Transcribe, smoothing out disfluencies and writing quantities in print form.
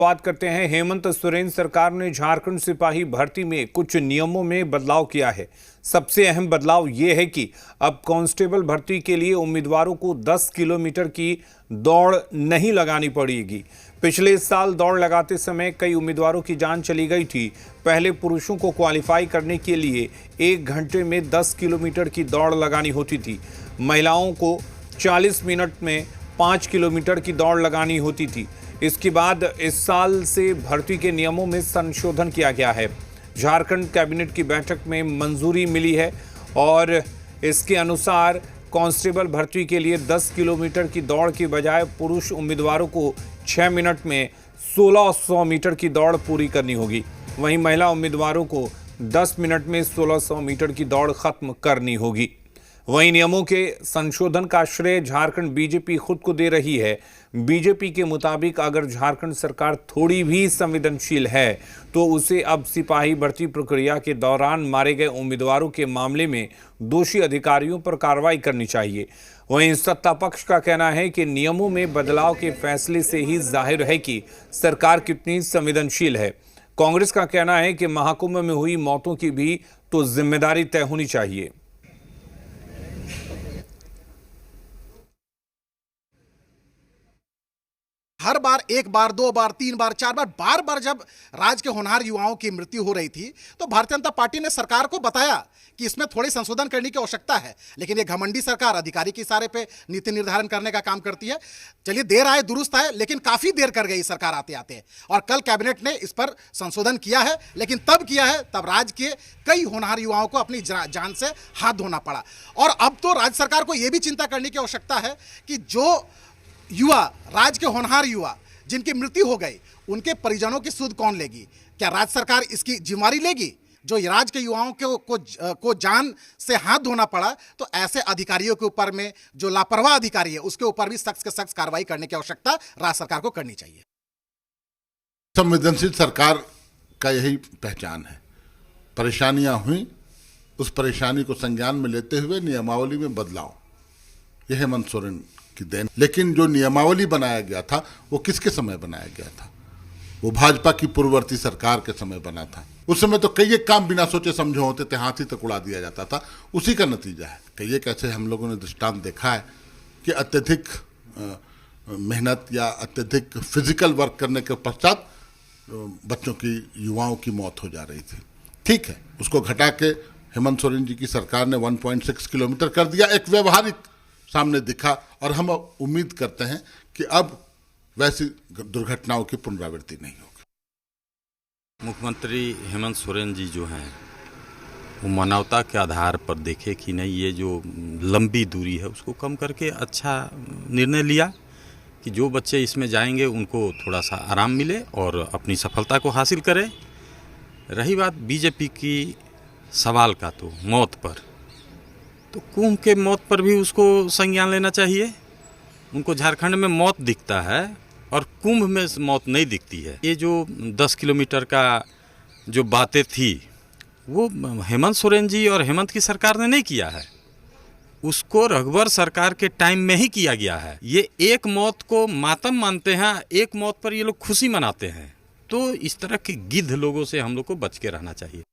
बात करते हैं। हेमंत सोरेन सरकार ने झारखंड सिपाही भर्ती में कुछ नियमों में बदलाव किया है। सबसे अहम बदलाव यह है कि अब कांस्टेबल भर्ती के लिए उम्मीदवारों को 10 किलोमीटर की दौड़ नहीं लगानी पड़ेगी। पिछले साल दौड़ लगाते समय कई उम्मीदवारों की जान चली गई थी। पहले पुरुषों को क्वालिफाई करने के लिए 1 घंटे में 10 किलोमीटर की दौड़ लगानी होती थी। महिलाओं को 40 मिनट में 5 किलोमीटर की दौड़ लगानी होती थी। इसके बाद इस साल से भर्ती के नियमों में संशोधन किया गया है। झारखंड कैबिनेट की बैठक में मंजूरी मिली है और इसके अनुसार कांस्टेबल भर्ती के लिए 10 किलोमीटर की दौड़ के बजाय पुरुष उम्मीदवारों को 6 मिनट में 1600 मीटर की दौड़ पूरी करनी होगी। वहीं महिला उम्मीदवारों को 10 मिनट में 1600 मीटर की दौड़ खत्म करनी होगी। वहीं नियमों के संशोधन का श्रेय झारखंड बीजेपी खुद को दे रही है। बीजेपी के मुताबिक अगर झारखंड सरकार थोड़ी भी संवेदनशील है तो उसे अब सिपाही भर्ती प्रक्रिया के दौरान मारे गए उम्मीदवारों के मामले में दोषी अधिकारियों पर कार्रवाई करनी चाहिए। वहीं सत्ता पक्ष का कहना है कि नियमों में बदलाव के फैसले से ही जाहिर है कि सरकार कितनी संवेदनशील है। कांग्रेस का कहना है कि महाकुंभ में हुई मौतों की भी तो जिम्मेदारी तय होनी चाहिए। हर बार 1 बार 2 बार 3 बार 4 बार बार जब राज्य के होनहार युवाओं की मृत्यु हो रही थी तो भारतीय जनता पार्टी ने सरकार को बताया कि इसमें थोड़ी संशोधन करने की आवश्यकता है। लेकिन ये घमंडी सरकार अधिकारी के इशारे पे नीति निर्धारण करने का काम करती है। चलिए देर आए दुरुस्त आए, लेकिन काफी देर कर गई सरकार आते आते। और कल कैबिनेट ने इस पर संशोधन किया है, लेकिन तब किया है तब राज्य के कई होनहार युवाओं को अपनी जान से हाथ धोना पड़ा। और अब तो राज्य सरकार को यह भी चिंता करने की आवश्यकता है कि जो युवा, राज्य के होनहार युवा जिनकी मृत्यु हो गई, उनके परिजनों की सुध कौन लेगी? क्या राज्य सरकार इसकी जिम्मेदारी लेगी? जो राज्य के युवाओं को जान से हाथ धोना पड़ा, तो ऐसे अधिकारियों के ऊपर में जो लापरवाह अधिकारी है उसके ऊपर भी सख्त से सख्त कार्रवाई करने की आवश्यकता राज्य सरकार को करनी चाहिए। संवेदनशील सरकार का यही पहचान है। परेशानियां हुई, उस परेशानी को संज्ञान में लेते हुए नियमावली में बदलाव, यह हेमंत सोरेन की देन। लेकिन जो नियमावली बनाया गया था वो किसके समय बनाया गया था? वो भाजपा की पूर्ववर्ती सरकार के समय बना था। उस समय तो कई एक काम बिना सोचे समझे होते थे, हाथ ही तक उड़ा दिया जाता था। उसी का नतीजा है। कई एक ऐसे हम लोगों ने दृष्टांत देखा है कि अत्यधिक मेहनत या अत्यधिक फिजिकल वर्क करने के पश्चात बच्चों की, युवाओं की मौत हो जा रही थी। ठीक है, उसको घटा के हेमंत सोरेन जी की सरकार ने 1.6 किलोमीटर कर दिया। एक व्यवहारिक सामने दिखा और हम उम्मीद करते हैं कि अब वैसी दुर्घटनाओं की पुनरावृत्ति नहीं होगी। मुख्यमंत्री हेमंत सोरेन जी जो हैं वो मानवता के आधार पर देखे कि नहीं, ये जो लंबी दूरी है उसको कम करके अच्छा निर्णय लिया कि जो बच्चे इसमें जाएंगे उनको थोड़ा सा आराम मिले और अपनी सफलता को हासिल करें। रही बात बीजेपी की सवाल का, तो मौत पर, तो कुंभ के मौत पर भी उसको संज्ञान लेना चाहिए। उनको झारखंड में मौत दिखता है और कुंभ में मौत नहीं दिखती है। ये जो 10 किलोमीटर का जो बातें थी वो हेमंत सोरेन जी और हेमंत की सरकार ने नहीं किया है, उसको रघुवर सरकार के टाइम में ही किया गया है। ये एक मौत को मातम मानते हैं, एक मौत पर ये लोग खुशी मनाते हैं। तो इस तरह के गिद्ध लोगों से हम लोग को बच के रहना चाहिए।